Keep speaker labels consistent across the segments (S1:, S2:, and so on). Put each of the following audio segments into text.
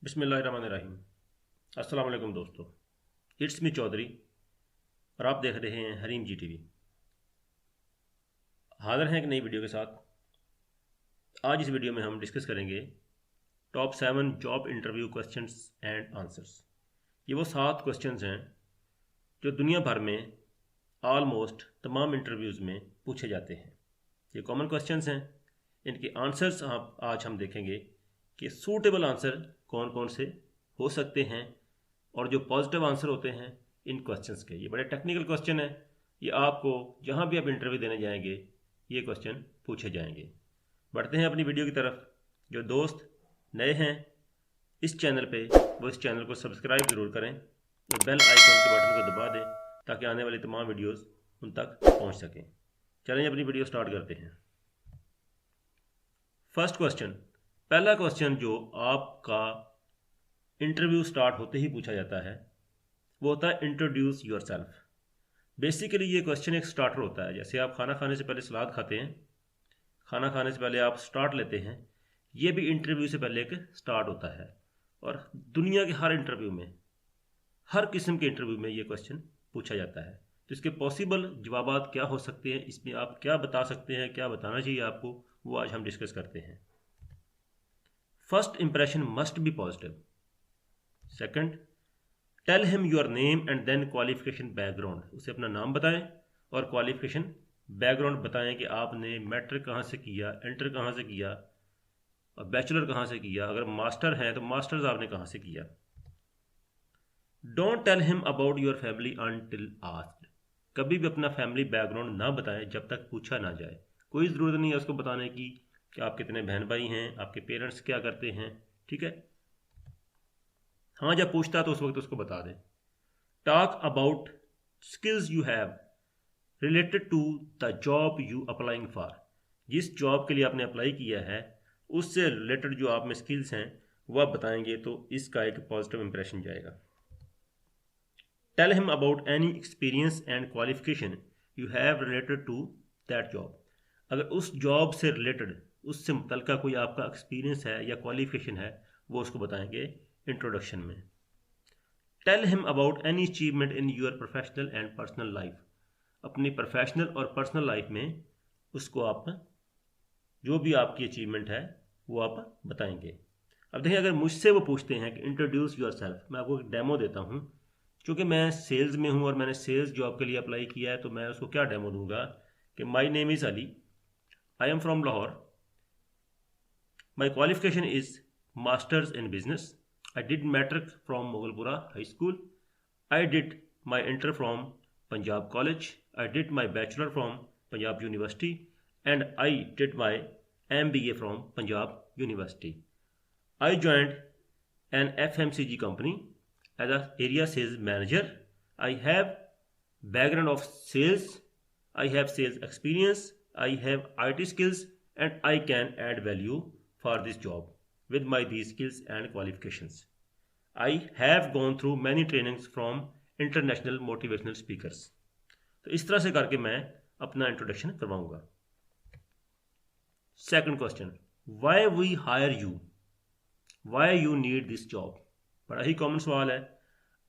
S1: बिस्मिल्लाहिर्रहमानिर्रहीम। अस्सलाम वालेकुम दोस्तों, इट्स मी चौधरी और आप देख रहे हैं हरीम जी टीवी। हाजिर हैं एक नई वीडियो के साथ। आज इस वीडियो में हम डिस्कस करेंगे top 7 job interview questions and answers. ये वो 7 क्वेश्चंस हैं जो दुनिया भर में ऑलमोस्ट तमाम इंटरव्यूज़ में पूछे जाते हैं। ये कॉमन क्वेश्चंस हैं। इनके आंसर्स आज हम देखेंगे कि सूटेबल आंसर कौन कौन से हो सकते हैं और जो पॉजिटिव आंसर होते हैं इन क्वेश्चंस के। ये बड़े टेक्निकल क्वेश्चन है। ये आपको जहाँ भी आप इंटरव्यू देने जाएंगे ये क्वेश्चन पूछे जाएंगे। बढ़ते हैं अपनी वीडियो की तरफ। जो दोस्त नए हैं इस चैनल पे वो इस चैनल को सब्सक्राइब ज़रूर करें और बेल आइकन के बटन को दबा दें ताकि आने वाली तमाम वीडियोस उन तक पहुंच सकें। चलें अपनी वीडियो स्टार्ट करते हैं। फर्स्ट क्वेश्चन, पहला क्वेश्चन जो आपका इंटरव्यू स्टार्ट होते ही पूछा जाता है वो होता है इंट्रोड्यूस योर सेल्फ। बेसिकली ये क्वेश्चन एक स्टार्टर होता है। जैसे आप खाना खाने से पहले सलाद खाते हैं, खाना खाने से पहले आप स्टार्ट लेते हैं, ये भी इंटरव्यू से पहले एक स्टार्ट होता है। और दुनिया के हर इंटरव्यू में, हर किस्म के इंटरव्यू में ये क्वेश्चन पूछा जाता है। तो इसके पॉसिबल जवाबात क्या हो सकते हैं, इसमें आप क्या बता सकते हैं, क्या बताना चाहिए आपको, वो आज हम डिस्कस करते हैं। First impression must be positive. Second, tell him your name and then qualification background. उसे अपना नाम बताएं और क्वालिफिकेशन बैकग्राउंड बताएं कि आपने मैट्रिक कहाँ से किया, इंटर कहाँ से किया और बैचलर कहाँ से किया। अगर मास्टर है तो मास्टर्स आपने कहाँ से किया। Don't tell him about your family until asked. कभी भी अपना फैमिली बैकग्राउंड ना बताएं जब तक पूछा ना जाए। कोई ज़रूरत नहीं है उसको बताने की कि आप कितने बहन भाई हैं, आपके पेरेंट्स क्या करते हैं, ठीक है। हाँ, जब पूछता है तो उस वक्त उसको बता दें। Talk about skills you have related to the job you applying for. जिस जॉब के लिए आपने अप्लाई किया है उससे रिलेटेड जो आप में स्किल्स हैं वो आप बताएंगे तो इसका एक पॉजिटिव इंप्रेशन जाएगा। Tell him about any experience and qualification you have related to that job. अगर उस जॉब से रिलेटेड, उससे मुतल्लिका कोई आपका एक्सपीरियंस है या क्वालिफिकेशन है वो उसको बताएंगे इंट्रोडक्शन में। Tell him about any achievement in your professional and personal life. अपनी प्रोफेशनल और पर्सनल लाइफ में उसको आप जो भी आपकी अचीवमेंट है वो आप बताएंगे। अब देखिए, अगर मुझसे वो पूछते हैं कि इंट्रोड्यूस योर सेल्फ, मैं आपको एक डेमो देता हूँ। क्योंकि मैं सेल्स में हूँ और मैंने सेल्स जॉब के लिए अप्लाई किया है तो मैं उसको क्या डेमो दूंगा कि my name is Ali, I am from Lahore, my qualification is masters in business, I did matric from Mughalpura high school, I did my inter from Punjab college, I did my bachelor from Punjab university and I did my MBA from Punjab university. I joined an FMCG company as an area sales manager. I have background of sales. I have sales experience. I have IT skills and I can add value for this job with my these skills and qualifications. I have gone through many trainings from international motivational speakers. तो इस तरह से करके मैं अपना introduction करवाऊंगा। Second question, why we hire you, why you need this job. बड़ा ही कॉमन सवाल है।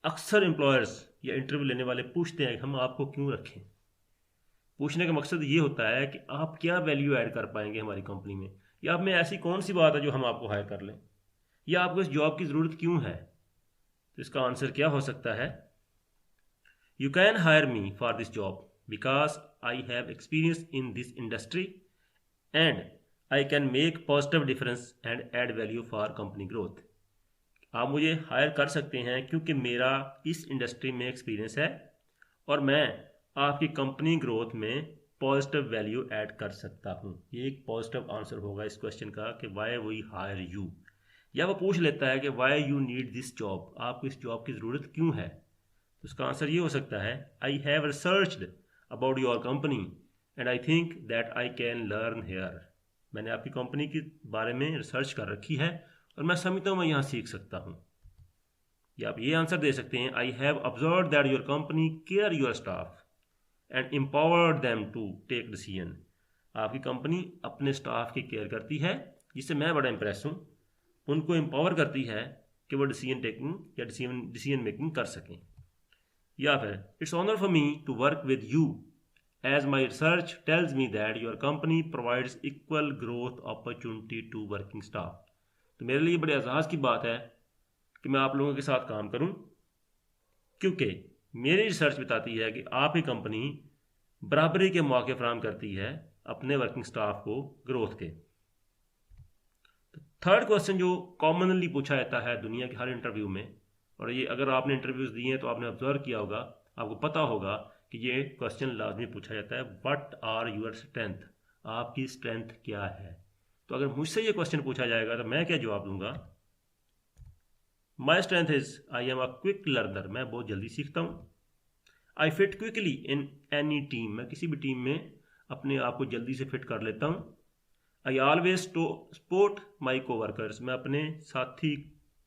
S1: अक्सर एम्प्लॉयर्स या इंटरव्यू लेने वाले पूछते हैं कि हम आपको क्यों रखें। पूछने का मकसद ये होता है कि आप क्या वैल्यू ऐड कर पाएंगे हमारी कंपनी में, या आप में ऐसी कौन सी बात है जो हम आपको हायर कर लें, या आपको इस जॉब की ज़रूरत क्यों है। तो इसका आंसर क्या हो सकता है। You can hire me for this job because I have experience in this industry and I can make positive difference and add value for company growth. आप मुझे हायर कर सकते हैं क्योंकि मेरा इस इंडस्ट्री में एक्सपीरियंस है और मैं आपकी कंपनी ग्रोथ में पॉजिटिव वैल्यू ऐड कर सकता हूँ। ये एक पॉजिटिव आंसर होगा इस क्वेश्चन का कि वाई वी हायर यू। या वो पूछ लेता है कि Y you need this job, आपको इस जॉब की ज़रूरत क्यों है। तो उसका आंसर ये हो सकता है, I have researched about your company and I think that I can learn here. मैंने आपकी कंपनी के बारे में रिसर्च कर रखी है और मैं समझता हूँ मैं यहाँ सीख सकता हूँ। या आप ये आंसर दे सकते हैं, I have observe that your company care your staff and empower them to take decision. आपकी कंपनी अपने स्टाफ की केयर करती है जिससे मैं बड़ा इंप्रेस हूँ, उनको एम्पावर करती है कि वो डिसीजन या डिसीजन मेकिंग कर सकें। या फिर it's honour for me to work with you as my research tells me that your company provides equal growth opportunity to working staff. तो मेरे लिए बड़े एजाज़ की बात है कि मैं आप लोगों के साथ काम करूं, क्योंकि मेरी रिसर्च बताती है कि आपकी कंपनी बराबरी के मौके फराहम करती है अपने वर्किंग स्टाफ को ग्रोथ के। थर्ड क्वेश्चन जो कॉमनली पूछा जाता है दुनिया के हर इंटरव्यू में, और ये अगर आपने इंटरव्यूज दिए हैं तो आपने ऑब्जर्व किया होगा, आपको पता होगा कि ये क्वेश्चन लाजमी पूछा जाता है, व्हाट आर योर स्ट्रेंथ, आपकी स्ट्रेंथ क्या है। तो अगर मुझसे ये क्वेश्चन पूछा जाएगा तो मैं क्या जवाब दूंगा? My strength is I am a quick learner, मैं बहुत जल्दी सीखता हूँ। I fit quickly in any team, मैं किसी भी टीम में अपने आप को जल्दी से फिट कर लेता हूँ। I always support my coworkers, मैं अपने साथी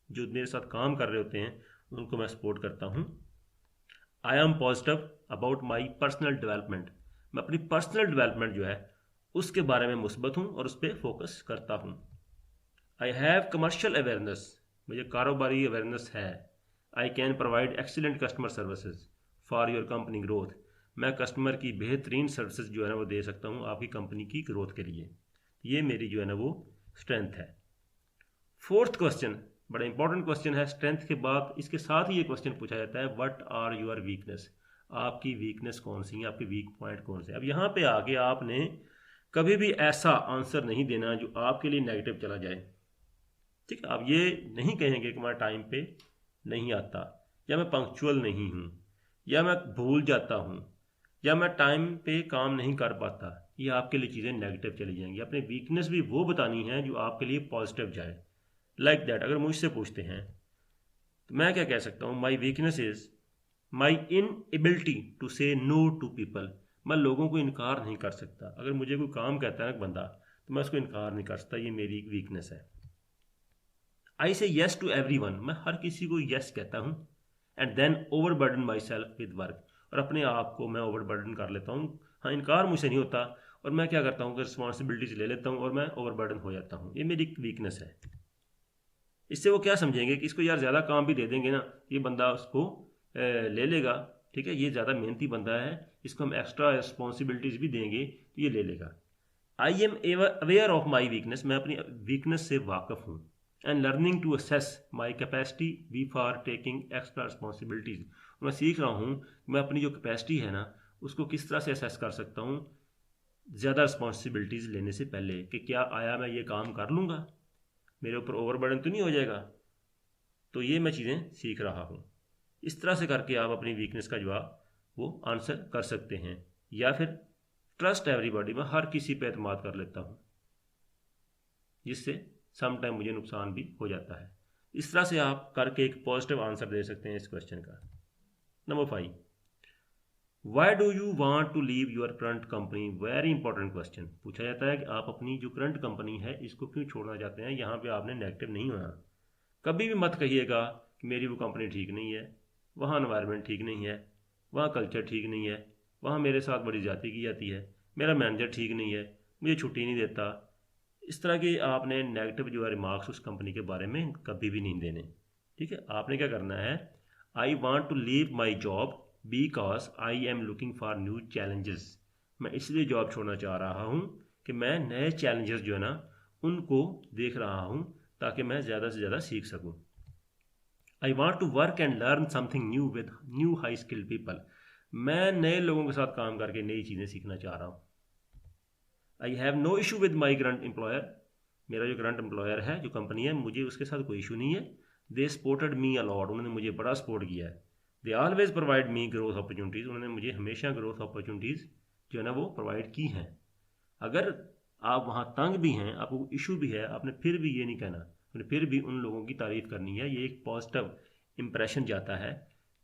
S1: जो मेरे साथ काम कर रहे होते हैं उनको मैं सपोर्ट करता हूँ। I am positive about my personal development, मैं अपनी पर्सनल डेवलपमेंट जो है उसके बारे में मुस्बत हूँ और उस पर फोकस करता हूँ। आई हैव कमर्शियल अवेयरनेस, मुझे कारोबारी अवेयरनेस है। I can provide excellent customer services for your company growth, मैं कस्टमर की बेहतरीन सर्विसेज जो है ना वो दे सकता हूँ आपकी कंपनी की ग्रोथ के लिए। ये मेरी जो है ना वो स्ट्रेंथ है। फोर्थ क्वेश्चन बड़ा इंपॉर्टेंट क्वेश्चन है, स्ट्रेंथ के बाद इसके साथ ही ये क्वेश्चन पूछा जाता है, व्हाट आर योर वीकनेस, आपकी वीकनेस कौन सी है, आपके वीक पॉइंट कौन से। अब यहाँ पे आके आपने कभी भी ऐसा आंसर नहीं देना जो आपके लिए नेगेटिव चला जाए, ठीक है। आप ये नहीं कहेंगे कि मैं टाइम पे नहीं आता, या मैं पंक्चुअल नहीं हूँ, या मैं भूल जाता हूँ, या मैं टाइम पे काम नहीं कर पाता। ये आपके लिए चीज़ें नेगेटिव चली जाएंगी। अपनी वीकनेस भी वो बतानी है जो आपके लिए पॉजिटिव जाए। लाइक दैट अगर मुझसे पूछते हैं तो मैं क्या कह सकता हूँ, my weakness is my inability to say no to people, मैं लोगों को इनकार नहीं कर सकता। अगर मुझे कोई काम कहता है ना बंदा तो मैं उसको इनकार नहीं कर सकता, ये मेरी वीकनेस है। आई से येस टू एवरी वन, मैं हर किसी को येस कहता हूँ। And then overburden myself with work, और अपने आप को मैं ओवर बर्डन कर लेता हूँ। हाँ, इनकार मुझसे नहीं होता और मैं क्या करता हूँ कि रिस्पॉन्सिबिलिटीज ले लेता हूँ और मैं ओवर बर्डन हो जाता हूँ। ये मेरी वीकनेस है। इससे वो क्या समझेंगे कि इसको यार ज़्यादा काम भी दे देंगे ना, ये बंदा उसको ले लेगा, ठीक है, ये ज़्यादा मेहनती बंदा है, इसको हम एक्स्ट्रा रिस्पॉन्सिबिलिटीज़ भी देंगे तो ये ले लेगा। I am aware of my weakness, मैं अपनी वीकनेस से वाकफ़ हूँ। And learning to assess my capacity we for taking extra responsibilities, मैं सीख रहा हूँ मैं अपनी जो कैपेसिटी है ना उसको किस तरह से असेस कर सकता हूँ ज़्यादा रिस्पॉन्सिबिलिटीज़ लेने से पहले, कि क्या आया मैं ये काम कर लूँगा, मेरे ऊपर ओवरबर्डन तो नहीं हो जाएगा। तो ये मैं चीज़ें सीख रहा हूँ। इस तरह से करके आप अपनी वीकनेस का जवाब वो आंसर कर सकते हैं। या फिर ट्रस्ट एवरीबॉडी, मैं हर किसी पे एतमाद कर लेता हूँ, जिससे सम टाइम मुझे नुकसान भी हो जाता है। इस तरह से आप करके एक पॉजिटिव आंसर दे सकते हैं इस क्वेश्चन का। Number 5, why do you want to leave your current company, very important question. पूछा जाता है कि आप अपनी जो करंट कंपनी है इसको क्यों छोड़ना चाहते हैं। यहाँ पे आपने नेगेटिव नहीं होना। कभी भी मत कहिएगा कि मेरी वो कंपनी ठीक नहीं है, वहाँ एनवायरनमेंट ठीक नहीं है, वहाँ कल्चर ठीक नहीं है, वहाँ मेरे साथ बड़ी ज़्यादती की जाती है, मेरा मैनेजर ठीक नहीं है, मुझे छुट्टी नहीं देता। इस तरह के आपने नेगेटिव जो है रिमार्क्स उस कंपनी के बारे में कभी भी नहीं देने, ठीक है। आपने क्या करना है, I want to leave my job because I am looking for new challenges, मैं इसलिए जॉब छोड़ना चाह रहा हूँ कि मैं नए चैलेंजेस जो है ना उनको देख रहा हूँ ताकि मैं ज़्यादा से ज़्यादा सीख सकूँ। I want to work and learn something new with new high skilled people, मैं नए लोगों के साथ काम करके नई चीज़ें सीखना चाह रहा हूँ। I have no issue with my current employer, मेरा जो करंट एम्प्लॉयर है, जो कंपनी है, मुझे उसके साथ कोई इशू नहीं है। दे सपोर्टेड मी अलॉट, उन्होंने मुझे बड़ा सपोर्ट किया है। They always provide me growth opportunities, उन्होंने मुझे हमेशा ग्रोथ अपॉर्चुनिटीज़ जो है ना वो प्रोवाइड की हैं। अगर आप वहाँ तंग भी हैं, आपको इशू भी है, आपने फिर भी ये नहीं कहना, आपने फिर भी उन लोगों की तारीफ़ करनी है। ये एक पॉजिटिव इम्प्रेशन जाता है।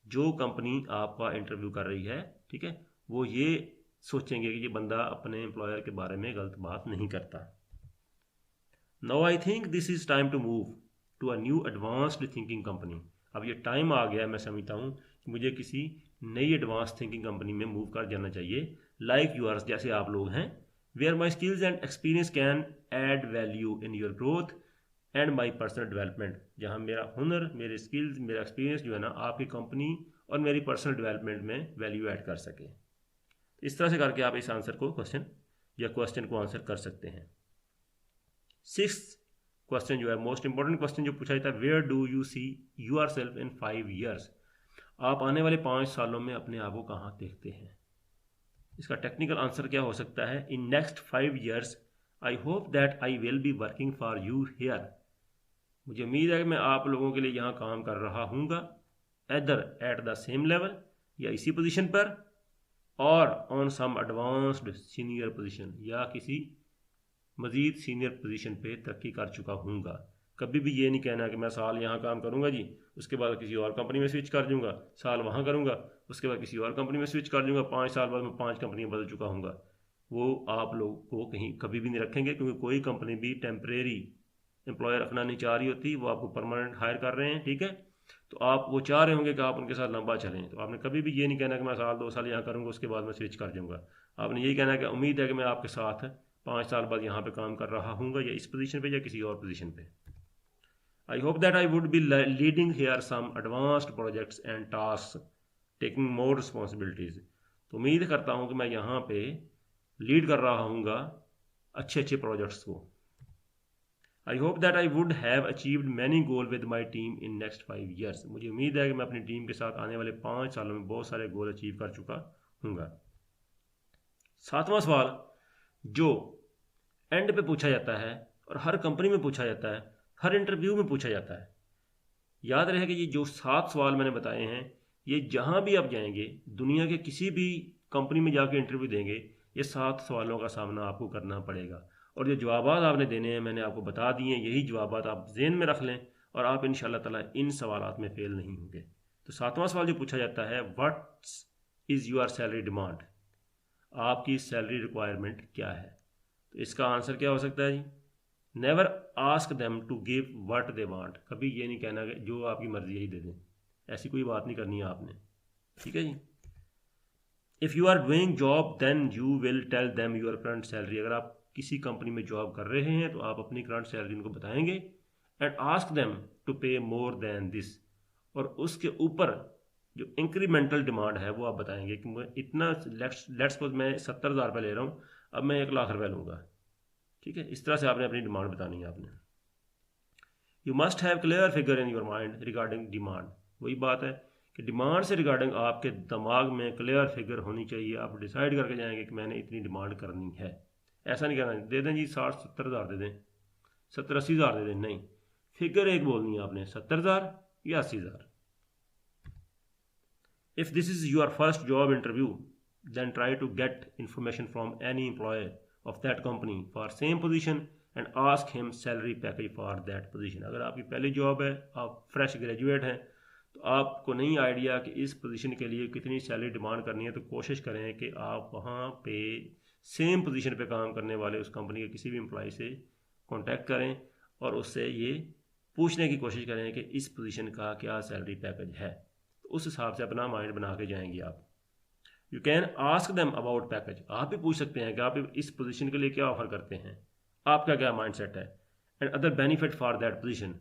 S1: जो कंपनी आपका इंटरव्यू कर रही है, ठीक है, वो ये सोचेंगे कि ये बंदा अपने एम्प्लॉयर के बारे में गलत बात नहीं करता। Now I think this is time to move to a new advanced thinking company, अब ये टाइम आ गया, मैं समझता हूँ कि मुझे किसी नई एडवांस थिंकिंग कंपनी में मूव कर जाना चाहिए, लाइक यूअर्स, जैसे आप लोग हैं, where my skills and experience can add value in your growth and my personal development, जहाँ मेरा हुनर, मेरे स्किल्स, मेरा एक्सपीरियंस जो है ना आपकी कंपनी और मेरी पर्सनल डेवलपमेंट में वैल्यू ऐड कर सके। इस तरह से करके आप इस आंसर को क्वेश्चन को आंसर कर सकते हैं। 6th क्वेश्चन जो है मोस्ट इंपॉर्टेंट क्वेश्चन जो पूछा जाता है, where do you see yourself in 5 years, आप आने वाले 5 सालों में अपने आप को कहाँ देखते हैं। इसका टेक्निकल आंसर क्या हो सकता है, in next 5 years I hope that I will be working for you here, मुझे उम्मीद है कि मैं आप लोगों के लिए यहाँ काम कर रहा हूँगा, either at the same level, या इसी पोजीशन पर, और on some advanced senior position, या किसी मज़ीद सीनियर पोजीशन पे तरक्की कर चुका हूँगा। कभी भी ये नहीं कहना कि मैं साल यहाँ काम करूँगा जी, उसके बाद किसी और कंपनी में स्विच कर दूँगा, साल वहाँ करूँगा, उसके बाद किसी और कंपनी में स्विच कर दूँगा, 5 साल बाद मैं 5 कंपनियाँ बदल चुका हूँगा। वो आप लोग को कहीं कभी भी नहीं रखेंगे, क्योंकि कोई कंपनी भी टेम्परेरी एम्प्लॉयर रखना नहीं चाह रही होती, वो आपको परमानेंट हायर कर रहे हैं, ठीक है। तो आप वो चाह रहे होंगे कि आप उनके साथ लंबा चलें, तो आपने कभी भी ये नहीं कहना कि मैं साल 2 साल यहाँ करूँगा उसके बाद मैं स्विच कर जाऊँगा। आपने यही कहना कि उम्मीद है कि मैं आपके साथ 5 साल बाद यहाँ पे काम कर रहा हूँगा, या इस पोजीशन पे या किसी और पोजीशन पे। I hope that I would be leading here some advanced projects and task, taking more responsibilities, तो उम्मीद करता हूँ कि मैं यहाँ पे लीड कर रहा हूँगा अच्छे अच्छे प्रोजेक्ट्स को। आई hope that I would have achieved many goal with my team in next 5 years, मुझे उम्मीद है कि मैं अपनी टीम के साथ आने वाले 5 सालों में बहुत सारे गोल अचीव कर चुका हूँगा। 7वां सवाल जो एंड पे पूछा जाता है और हर कंपनी में पूछा जाता है, हर इंटरव्यू में पूछा जाता है। याद रहे कि ये जो 7 सवाल मैंने बताए हैं, ये जहाँ भी आप जाएंगे, दुनिया के किसी भी कंपनी में जाके इंटरव्यू देंगे, ये 7 सवालों का सामना आपको करना पड़ेगा। और जो जवाब आपने देने हैं मैंने आपको बता दिए हैं, यही जवाब आप जेहन में रख लें और आप इंशाल्लाह ताला इन सवालात में फेल नहीं होंगे। तो 7वां सवाल जो पूछा जाता है, what is your salary demand, आपकी सैलरी रिक्वायरमेंट क्या है। तो इसका आंसर क्या हो सकता है जी, never ask them to give what they want, कभी ये नहीं कहना कि जो आपकी मर्जी यही दे दें, ऐसी कोई बात नहीं करनी है आपने, ठीक है जी। If you are doing job then you will tell them your current salary, अगर आप किसी कंपनी में जॉब कर रहे हैं तो आप अपनी करंट सैलरी उनको बताएंगे, एंड आस्क देम टू पे मोर देन दिस, और उसके ऊपर जो इंक्रीमेंटल डिमांड है वो आप बताएंगे कि मैं इतना, लेट्स सपोज मैं 70,000 रुपये ले रहा हूँ, अब मैं 1 लाख रुपये लूँगा, ठीक है। इस तरह से आपने अपनी डिमांड बतानी है आपने। You must have clear figure in your mind regarding demand, वही बात है कि डिमांड से रिगार्डिंग आपके दिमाग में क्लियर फिगर होनी चाहिए, आप डिसाइड करके जाएंगे कि मैंने इतनी डिमांड करनी है। ऐसा नहीं करना दे दें जी 60-70 हज़ार दे दें, 70-80 हज़ार दे दें, नहीं, फिगर एक बोलनी है आपने, 70,000 या 80,000। If this is your first job interview then try to get information from any employer of that company for same position and ask him salary package for that position. अगर आपकी पहली जॉब है, आप फ्रेश ग्रेजुएट हैं, तो आपको नहीं idea कि इस पोजीशन के लिए कितनी सैलरी डिमांड करनी है, तो कोशिश करें कि आप वहाँ पे सेम पोजीशन पे काम करने वाले उस कंपनी के किसी भी एम्प्लॉय से कांटेक्ट करें और उससे ये पूछने की कोशिश करें कि इस पोजीशन का क्या सैलरी पैकेज है, तो उस हिसाब से अपना माइंड बना के जाएंगे आप। You can ask them about package, आप भी पूछ सकते हैं कि आप इस पोजीशन के लिए क्या ऑफर करते हैं, आपका क्या माइंड सेट है, and other benefit for that position.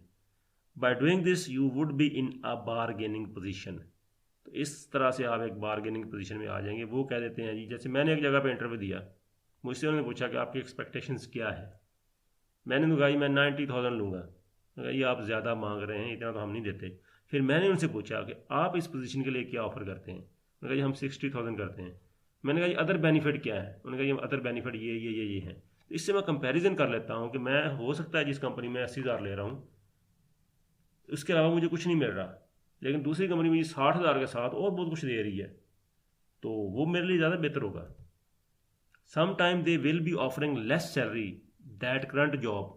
S1: By doing this you would be in a bargaining position, तो इस तरह से आप एक बारगेनिंग पोजीशन में आ जाएंगे। वो कह देते हैं जी, जैसे मैंने एक जगह पे इंटरव्यू दिया, मुझसे उन्होंने पूछा कि आपकी एक्सपेक्टेशंस क्या है, मैंने तो कहा मैं 90,000 लूँगा, ये आप ज़्यादा मांग रहे हैं, इतना तो हम नहीं देते। फिर मैंने उनसे पूछा कि आप इस पोजीशन के लिए क्या ऑफ़र करते हैं, उन्होंने कहा जी हम 60,000 करते हैं। मैंने कहा जी अदर बेनिफिट क्या है, उन्होंने कहा जी अदर बेनिफिट ये हैं। तो इससे मैं कंपैरिजन कर लेता हूँ कि मैं, हो सकता है जिस कंपनी में 80,000 ले रहा हूँ उसके अलावा मुझे कुछ नहीं मिल रहा, लेकिन दूसरी कंपनी मुझे 60,000 के साथ और बहुत कुछ दे रही है, तो वो मेरे लिए ज़्यादा बेहतर होगा। Sometime they will be offering less salary that current job.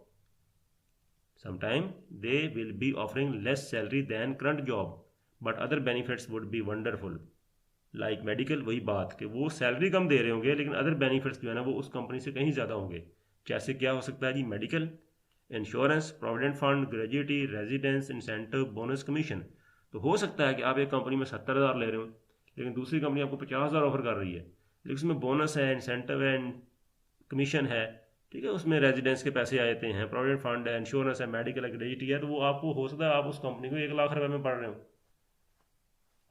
S1: Sometime they will be offering less salary than current job, but other benefits would be wonderful. Like medical, वही बात कि वो सैलरी कम दे रहे होंगे लेकिन अदर बेनिफिट्स जो है ना वो उस कंपनी से कहीं ज़्यादा होंगे। जैसे क्या हो सकता है जी, medical, insurance, provident fund, gratuity, residence, incentive, bonus, commission. तो हो सकता है कि आप एक कंपनी में 70,000 ले रहे हो लेकिन दूसरी कंपनी आपको 50,000 ऑफर कर रही है, लेकिन उसमें बोनस है, इंसेंटिव है, कमीशन है, ठीक है, उसमें रेजिडेंस के पैसे आ जाते हैं, प्रोविडेंट फंड है, इंश्योरेंस है, मेडिकल है, ग्रेजुटी है, तो वो आपको हो सकता है आप उस कंपनी को 1 लाख रुपए में पढ़ रहे हो,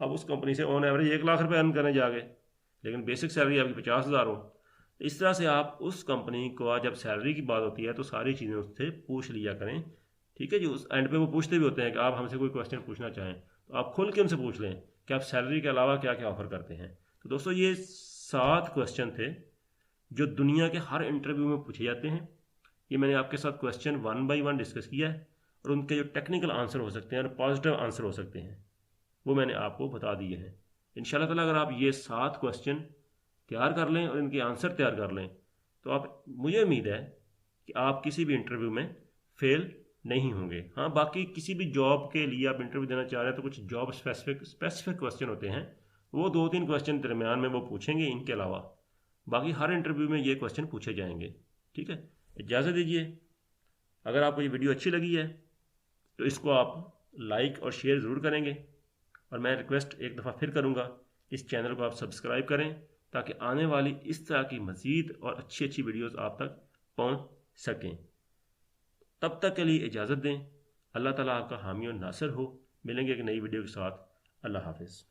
S1: आप उस कंपनी से ऑन एवरेज 1 लाख रुपए अर्न करने जाके, लेकिन बेसिक सैलरी आपकी 50,000 हो। इस तरह से आप उस कंपनी को जब सैलरी की बात होती है तो सारी चीज़ें उससे पूछ लिया करें। ठीक है जी, उस एंड पे वो पूछते भी होते हैं कि आप हमसे कोई क्वेश्चन पूछना चाहें तो आप खुल के उनसे पूछ लें कि आप सैलरी के अलावा क्या क्या ऑफर करते हैं। तो दोस्तों ये 7 क्वेश्चन थे जो दुनिया के हर इंटरव्यू में पूछे जाते हैं। ये मैंने आपके साथ क्वेश्चन 1 बाई 1 डिस्कस किया है और उनके जो टेक्निकल आंसर हो सकते हैं और पॉजिटिव आंसर हो सकते हैं वो मैंने आपको बता दिए हैं। इंशाल्लाह ताला अगर आप ये 7 क्वेश्चन तैयार कर लें और इनके आंसर तैयार कर लें तो आप, मुझे उम्मीद है कि आप किसी भी इंटरव्यू में फेल नहीं होंगे। हाँ, बाकी किसी भी जॉब के लिए आप इंटरव्यू देना चाह रहे हैं तो कुछ जॉब स्पेसिफिक क्वेश्चन होते हैं, वो 2-3 क्वेश्चन दरमियान में वो पूछेंगे, इनके अलावा बाकी हर इंटरव्यू में ये क्वेश्चन पूछे जाएंगे। ठीक है, इजाज़त दीजिए। अगर आपको ये वीडियो अच्छी लगी है तो इसको आप लाइक और शेयर ज़रूर करेंगे और मैं रिक्वेस्ट एक दफ़ा फिर करूँगा, इस चैनल को आप सब्सक्राइब करें ताकि आने वाली इस तरह की मज़ीद और अच्छी अच्छी वीडियोस आप तक पहुँच सकें। तब तक के लिए इजाज़त दें। अल्लाह ताला आपका हामी और नासिर हो। मिलेंगे एक नई वीडियो के साथ। अल्लाह हाफिज़।